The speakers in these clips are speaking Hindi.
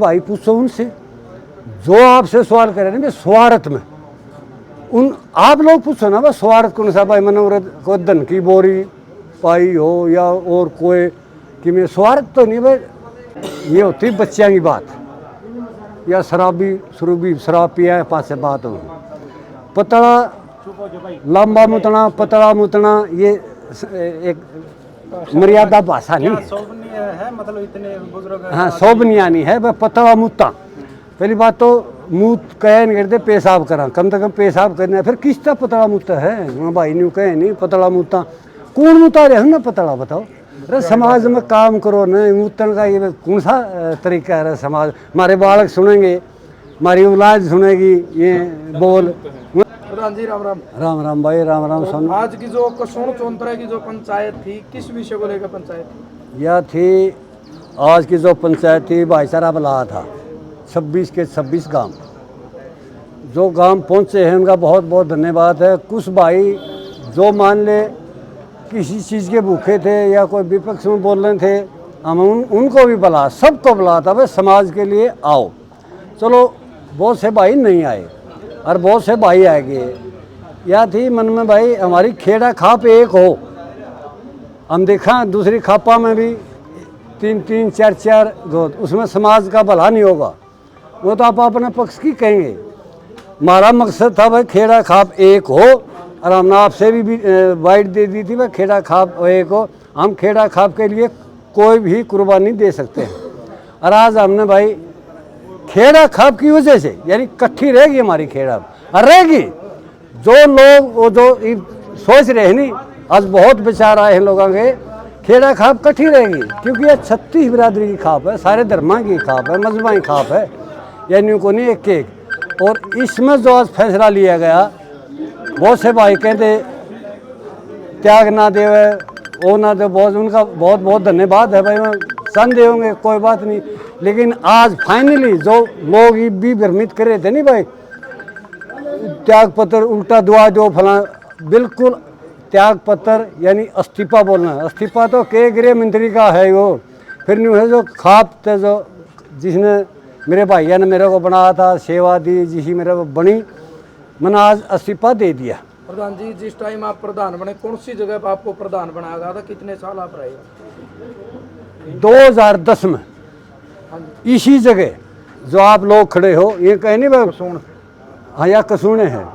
भाई पूछो उनसे जो आपसे सवाल करे ना स्वार्थ में उन आप लोग पूछो ना भाई स्वार्थ कौन सा भाई मनोरथ को धन की बोरी पाई हो या और कोई कि मैं स्वार्थ तो नहीं भाई। ये होती बच्चियां की बात या शराब पिया है पास से बात हो पतला लंबा मुतना पतला मुतना ये एक मर्यादा भाषा नहीं है मतलब इतने बुजुर्ग हाँ शोभनीय नहीं है वह पतला मुत्ता पहली बात तो मुँह कह नहीं करते पेशाब करा कम से कम पेशाब करना फिर किसका पतला मुत्ता है हाँ भाई न्यू कहे नहीं पतला मुत्ता कौन मुता रहे ना पतला बताओ अरे समाज में काम करो न मुतन का ये कौन सा तरीका है समाज हमारे बालक सुनेंगे हमारी औलाद सुनेगी ये बोल प्रधान जी राम राम। राम राम भाई राम राम सुन। आज की जो कसोण चौंतरा की जो पंचायत थी किस विषय को लेकर पंचायत थी? यह थी आज की जो पंचायत थी भाईचारा बुला था 26 के 26 गांव जो गांव पहुंचे हैं उनका बहुत बहुत धन्यवाद है। कुछ भाई जो मान ले किसी चीज़ के भूखे थे या कोई विपक्ष में बोल रहे थे हम उनको भी बुला सबको बुला था भाई समाज के लिए आओ। चलो बहुत से भाई नहीं आए और बहुत से भाई आ गए। या थी मन में भाई हमारी खेड़ा खाप एक हो हम देखा दूसरी खापा में भी 3-3 4-4 गोद उसमें समाज का भला नहीं होगा वो तो आप अपने पक्ष की कहेंगे। हमारा मकसद था भाई खेड़ा खाप एक हो और हमने आपसे भी वाइट दे दी थी भाई खेड़ा खाप एक हो। हम खेड़ा खाप के लिए कोई भी कुर्बानी दे सकते हैं और आज हमने भाई खेड़ा खाप की वजह से यानी इकट्ठी रहेगी हमारी खेड़ा और रहेगी जो लोग वो जो सोच रहे हैं नहीं आज बहुत विचार आए हैं लोगों के खेड़ा खाप इकट्ठी रहेगी क्योंकि ये 36 बिरादरी की खाप है सारे धर्मा की खाप है मजहबा की खाप है यानी को नहीं एक एक। और इसमें जो आज फैसला लिया गया बहुत से भाई कहते त्याग ना दे वो ना दे बहुत उनका बहुत बहुत धन्यवाद है भाई मैं संदेह होंगे कोई बात नहीं। लेकिन आज फाइनली जो लोग भी भ्रमित कर रहे थे नहीं भाई त्याग पत्र उल्टा दुआ जो फला बिल्कुल त्याग पत्र यानी इस्तीफा बोलना इस्तीफा तो के गृह मंत्री का है वो फिर नहीं है जो खाप थे जो जिसने मेरे भैया ने मेरे को बनाया था सेवा दी जिसी मेरे को बनी मैंने आज इस्तीफा दे दिया। प्रधान जी जिस टाइम आप प्रधान बने कौन सी जगह पर आपको प्रधान बनाया गया था कितने साल आप रहे? 2010 में इसी जगह जो आप लोग खड़े हो ये कहे नहीं भाई हाँ या कसूने हैं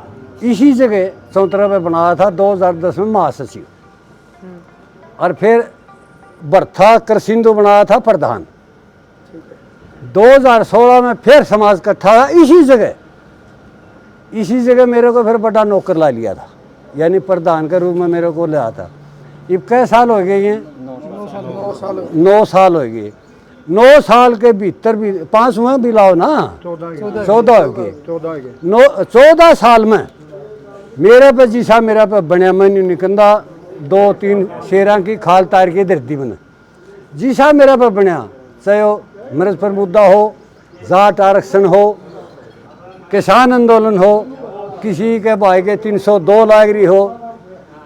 इसी जगह चौंतरा में बनाया था 2010 में महासचिव और फिर बर्था करसिंधु बनाया था प्रधान। 2016 में फिर समाज इकट्ठा था इसी जगह मेरे को फिर बड़ा नौकर ला लिया था यानी प्रधान के रूप में मेरे को लिया था। ये कै साल हो गए ये 9 साल हो गए 9 साल के भीतर भी 5 में भी लाओ ना 14 हो गए 14 साल में मेरे पे जिसा मेरा पे बनया मैंने निकंदा 2-3 शेरा की खाल तार की धरती बने जिसा मेरा पे बनया चाहे वो मर्ज पर मुद्दा हो जाट आरक्षण हो किसान आंदोलन हो किसी के भाई के 302 लाख रही हो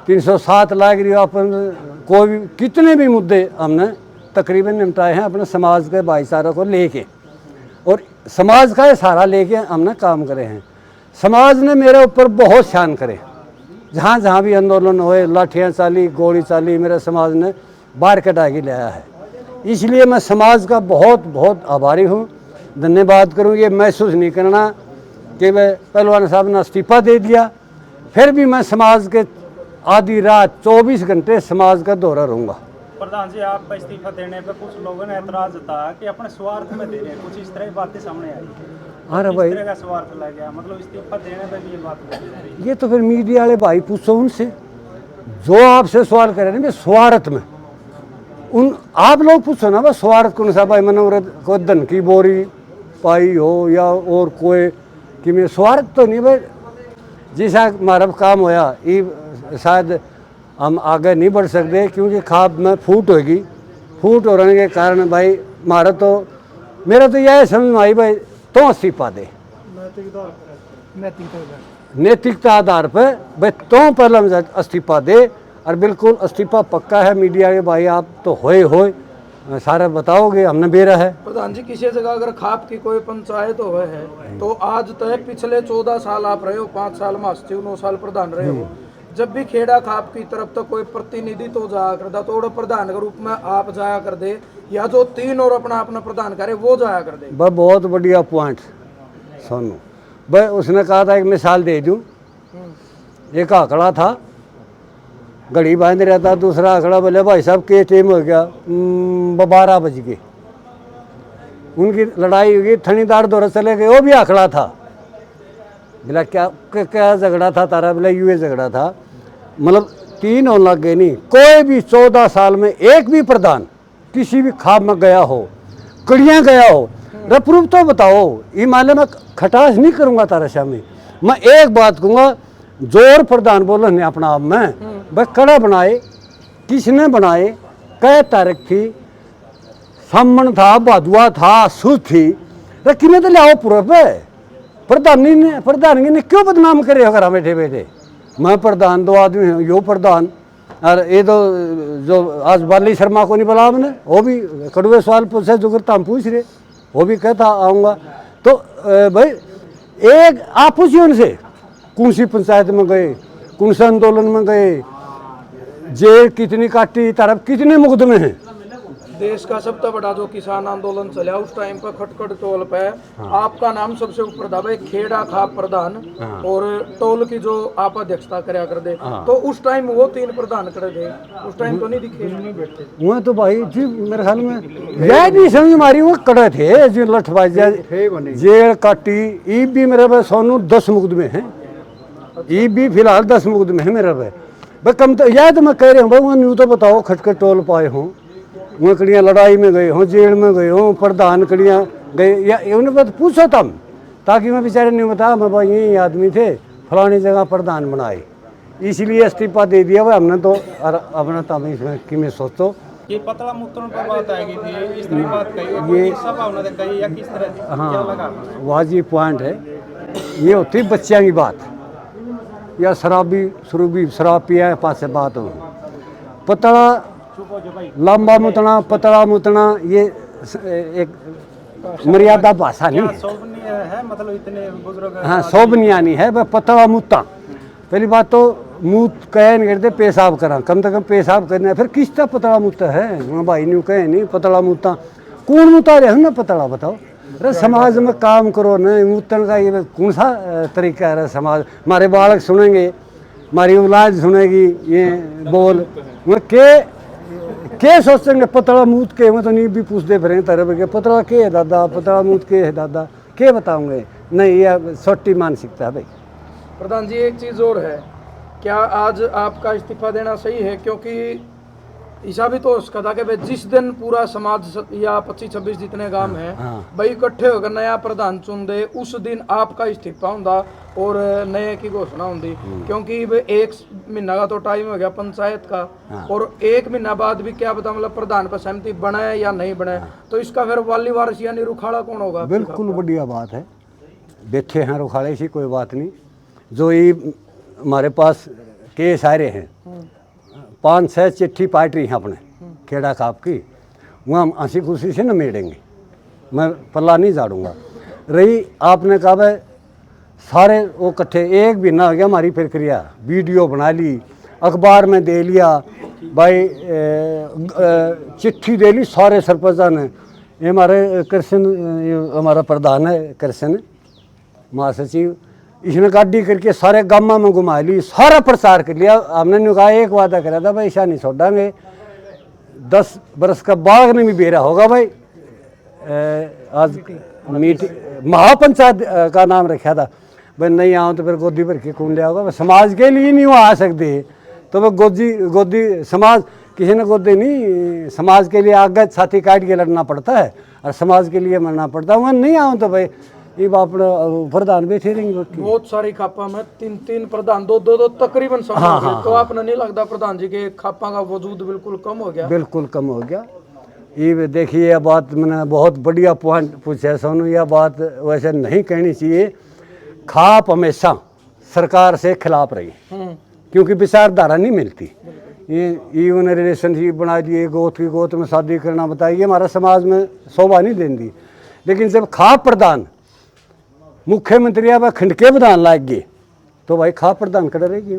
307 लाख रही हो अपन कोई भी कितने भी मुद्दे हमने तकरीबन निपटाए हैं अपने समाज के भाईचारे को लेके और समाज का सहारा लेके हमने काम करे हैं। समाज ने मेरे ऊपर बहुत शान करे जहाँ जहाँ भी आंदोलन हुए लाठियाँ चाली गोली चाली मेरे समाज ने बाहर कटा के लाया है। इसलिए मैं समाज का बहुत बहुत आभारी हूँ धन्यवाद करूँ। ये महसूस नहीं करना कि मैं पहलवान साहब ने इस्तीफा दे दिया फिर भी मैं समाज के आधी रात 24 घंटे समाज का दौरा रहूँगा। प्रधान जी आप इस्तीफा देने पे कुछ लोगों ने एतराज जताया कि अपने स्वार्थ में दे रहे हैं कुछ इस तरह की बातें सामने आई। अरे भाई का स्वार्थ लग गया मतलब इस्तीफा देने पे भी ये बात ये तो फिर मीडिया वाले भाई पूछो उनसे जो आपसे सवाल करे ना स्वार्थ में उन आप लोग पूछो ना भाई स्वार्थ कौन सा भाई मनोरथ को धन की बोरी पाई हो या और कोई कि मैं स्वार्थ तो नहीं भाई जैसा हमारा काम होया ये शायद हम आगे नहीं बढ़ सकते क्योंकि खाप में फूट होगी फूट होने के कारण भाई हमारा तो मेरा तो यह समझ में आई भाई तो इस्तीफा दे नैतिकता आधार पर भाई तो पहले इस्तीफा दे और बिल्कुल इस्तीफा पक्का है। मीडिया के भाई आप तो होए सारा बताओगे, हमने बेरा है। प्रधान जी किसी जगह अगर खाप की कोई पंचायत हो है तो आज तक पिछले 14 साल आप रहे हो, 5 साल महासचिव, 9 साल प्रधान रहे हो, जब भी खेड़ा खाप की तरफ तो कोई प्रतिनिधि तो जाया करता, तो वो प्रधान के रूप में आप जाया कर दे, या जो 3 और अपना अपना प्रधान करे वो जाया कर दे। वह बहुत बढ़िया पॉइंट सोनू भाई, उसने कहा था, एक मिसाल दे दूं, एक आंकड़ा था, घड़ी बांध रहा था, दूसरा आंकड़ा बोले भाई साहब के टाइम हो गया, 12 बज गए, उनकी लड़ाई हुई, थनीदार दौरा चले गए, वो भी आंकड़ा था। बोला क्या झगड़ा था तारा? बोला यूँ झगड़ा था, मतलब 3 होने लग गए। नहीं, कोई भी 14 साल में एक भी प्रधान किसी भी खाप में गया हो, कड़ियाँ गया हो, प्रूफ तो बताओ। ये माले मैं खटास नहीं करूँगा तारा सामने, मैं एक बात कहूँगा, जोर प्रधान बोलो ने अपना आप में भाई कड़ा बनाए, किसने बनाए, कै तारीख थी, सामन था, बादुआ था, सुध थी, किने तो लियाओ प्रूफ है। प्रधानगी ने क्यों बदनाम करे अगर हम बैठे बैठे? मैं प्रधान, 2 आदमी हैं, यो प्रधान, और ये तो जो आज बाली शर्मा को नहीं बोला हमने, वो भी कड़वे सवाल पूछे, जो करता हम पूछ रहे, वो भी कहता आऊँगा। तो भाई एक आप पूछिए उनसे, कौन सी पंचायत में गए, कौन से आंदोलन में गए, जेल कितनी काटी, तरफ कितने मुकदमे हैं। देश का सबसे बड़ा जो किसान आंदोलन चला उस टाइम पर खटखट टोल पे आपका नाम सबसे ऊपर था भाई, खेड़ा खाप प्रधान, और टोल की जो आप अध्यक्षता कराया कर दे, तो उस टाइम वो 3 प्रधान करे थे, उस टाइम तो नहीं दिखे वहाँ तो भाई जी मेरे ख्याल में यह नहीं समझ मारी, वो कड़े थे जो लठबाज जेल काटी। ई भी मेरे भाई सोनू 10 मुकदमे हैं, ई भी फिलहाल 10 मुकदमे हैं मेरे भाई कम तो यह तो मैं कह रहा हूँ भाई, वो न्यू तो बताओ खटखट टोल पाए हों, वहाँ कड़ियाँ लड़ाई में गए हों, जेल में गए हों, प्रधान कड़ियाँ गए, या उन्हें बात पूछो तुम, ताकि मैं बेचारे नहीं बता मैं भाई यही आदमी थे, फलानी जगह प्रधान बनाए, इसलिए इस्तीफा दे दिया भाई हमने तो। और अपना तब इसमें कि मैं सोचो ये पतला मुद्दों पर बात आएगी थी, इस तरह की बात कही ये सब उन्होंने कही, या किस तरह थी? क्या लगा? वाजिब पॉइंट है। ये होती बच्चियाँ की बात, या शराब पिया पास से बात हो, पतला लंबा मुतना, पतला मुतना, ये एक मर्यादा भाषा नहीं है, मतलब इतने बुजुर्ग, हाँ शोभनीय नहीं है। वह पतला मुता, पहली बात तो मुँह कह नहीं करते, पेशाब करा, कम से कम पेशाब करना, फिर किस तरह पतला मुता है? वहाँ भाई नहीं कहे नहीं पतला मुता, कौन मुता रहे ना पतला बताओ? अरे समाज में काम करो न, मुतन का ये कौन सा तरीका है? समाज हमारे बालक सुनेंगे, हमारी औलाद सुनेगी ये बोल, वह के सोचेंगे पतला मूत के, मैं तो नहीं भी पूछते फिर तरह के पतला के है दादा, पतला मूत के है दादा, के बताऊंगे? नहीं, यह छोटी मानसिकता है भाई। प्रधान जी एक चीज और है, क्या आज आपका इस्तीफा देना सही है? क्योंकि ऐसा भी तो उसका था कि भाई जिस दिन पूरा समाज या 25-26 जितने गांव हैं भाई इकट्ठे होकर नया प्रधान चुन दे, उस दिन आपका इस्तीफा होंदा और नए की घोषणा होंदी, क्योंकि 1 महीना का तो टाइम हो गया पंचायत का, और 1 महीना बाद भी क्या पता मतलब प्रधान पर सहमति बने या नहीं बने, तो इसका फिर वाली वारिस यानी रुखाड़ा कौन होगा? बिल्कुल बढ़िया बात है, बैठे हैं रुखाड़े से, कोई बात नहीं। जो ये हमारे पास केस आ रहे हैं, 5-6 चिट्ठी पार्टी हैं अपने खेड़ा खाप की, वहाँ हम हंसी खुशी से नमेड़ेंगे, मैं पल्ला नहीं झाड़ूंगा। रही आपने कहा भाई सारे वो इकट्ठे, 1 महीना हो गया हमारी प्रक्रिया, वीडियो बना ली, अखबार में दे लिया भाई, चिट्ठी दे ली सारे सरपंचा ने, ये हमारे कृष्ण, हमारा प्रधान है कृष्ण महासचिव, इसने गाड़ी करके सारे गामा में घुमा ली, सारा प्रचार कर लिया। हमने नहीं कहा, एक वादा करा था भाई ऐसा नहीं छोड़ेंगे, 10 बरस का बाग नहीं भी बेरा होगा भाई। आज मीटिंग महापंचायत का नाम रखा था भाई, नहीं आओ तो फिर गोदी भर के कौन ले आओगा? समाज के लिए नहीं वो आ सकते, तो वह गोदी समाज किसी ने गोदी नहीं, समाज के लिए आगे छाती काट के लड़ना पड़ता है और समाज के लिए मरना पड़ता है। वहाँ नहीं आओ तो भाई ये बाप प्रधान बैठे रहेंगे। बहुत सारी खापा में 3-3 प्रधान, 2-2 तकरीबन सब। तो आपने नहीं लगता प्रधान जी के खापा का वजूद बिल्कुल कम हो गया? बिल्कुल कम हो गया। ये देखिए यह बात मैंने बहुत बढ़िया पॉइंट पूछा सोनू, यह बात वैसे नहीं कहनी चाहिए। खाप हमेशा सरकार से खिलाफ रही, क्योंकि विचारधारा नहीं मिलती। ये उन्हें रिलेशनशिप बना दिए, गोत की गोत में शादी करना बताइए, हमारा समाज में शोभा नहीं देंगी। लेकिन जब खाप प्रधान मुख्यमंत्री अब खंडके प्रधान लाग गए तो भाई खाप प्रधान कर रहेगी,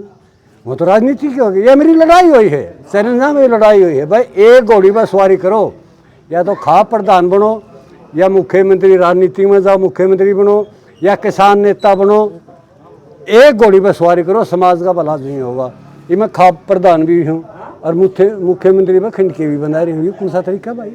वो तो राजनीति की होगी। ये मेरी लड़ाई हुई है, सरंजा में लड़ाई हुई है भाई, एक घोड़ी पर सवारी करो, या तो खाप प्रधान बनो या मुख्यमंत्री राजनीति में जाओ मुख्यमंत्री बनो या किसान नेता बनो, एक घोड़ी पर सवारी करो, समाज का भला नहीं होगा। ये मैं खाप प्रधान भी हूँ और मुख्यमंत्री में खंडके भी बना रही हूँ, कौन सा तरीका भाई।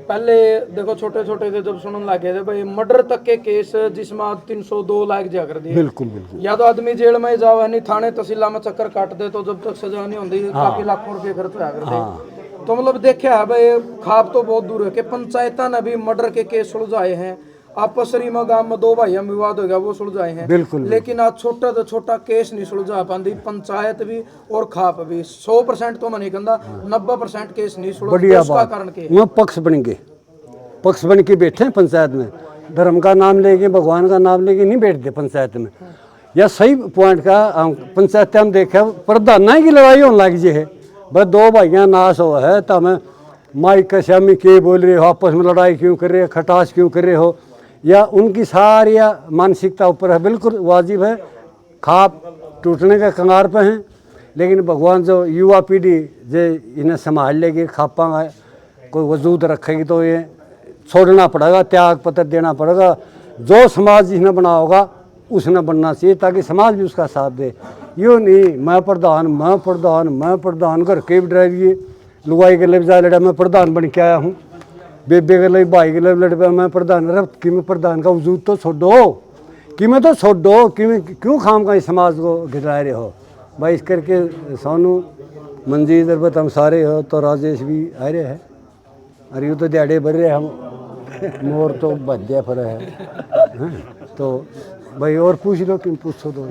पहले देखो छोटे छोटे थे जब सुनने लगे थे भाई मर्डर तक के केस जिसमें आज 302 लाख जा कर दिए। बिल्कुल बिल्कुल। या तो आदमी जेल में जाओ नहीं थाने तहसीला में चक्कर काट दे तो जब तक सजा नहीं होती काफी लाखों रुपये खर्च होया कर दे। तो मतलब देखा है भाई खाप तो बहुत दूर है कि पंचायत ने भी मर्डर के केस सुलझाए हैं, आपस में गांव में 2 भाइयों में विवाद हो गया वो सुलझाए हैं। बिल्कुल। लेकिन आज छोटा तो छोटा केस नहीं सुलझा पाती पंचायत भी और खाप भी। 100% तो मैं नहीं कहता 90% केस नहीं सुलझा। बढ़िया उसका बात, कारण के वो पक्ष बन गए, पक्ष बन के बैठे हैं पंचायत में, धर्म का नाम लेके भगवान का नाम लेके नहीं बैठते पंचायत में। या सही पॉइंट का पंचायत हम देखे प्रधान की लड़ाई होने लगी है, बस 2 भाइयाँ नाश हो है तो हमें माइक का श्यामी के बोल रहे हो, आपस में लड़ाई क्यों कर रहे हो, खटास क्यों कर रहे हो, या उनकी सारी मानसिकता ऊपर है। बिल्कुल वाजिब है, खाप टूटने के कगार पे हैं, लेकिन भगवान जो युवा पीढ़ी जो इन्हें संभाल लेगी, खापा का कोई वजूद रखेगी तो ये छोड़ना पड़ेगा, त्याग पत्र देना पड़ेगा। जो समाज जिसने बना होगा उसने बनना चाहिए ताकि समाज भी उसका साथ दे। यूँ नहीं मैं प्रधान घर के भी ड्राइविए लुगाई के लिए जा लड़ा मैं प्रधान बन के आया हूँ, बेबे के लिए भाई के लिए लड़ पाया मैं प्रधान। अरे कि मैं प्रधान का वजूद तो छोड़ो, कि मैं तो छोड़ो कि मैं क्यों खाम का इस समाज को गिरा रहे हो भाई। इस करके सोनू मंजीत अरबत हम सारे हो तो राजेश भी आ रहे हैं, अरे यूँ तो दिहाड़े भर रहे हम मोर तो बज्या फर है। तो भाई और पूछ लो कि पूछो तो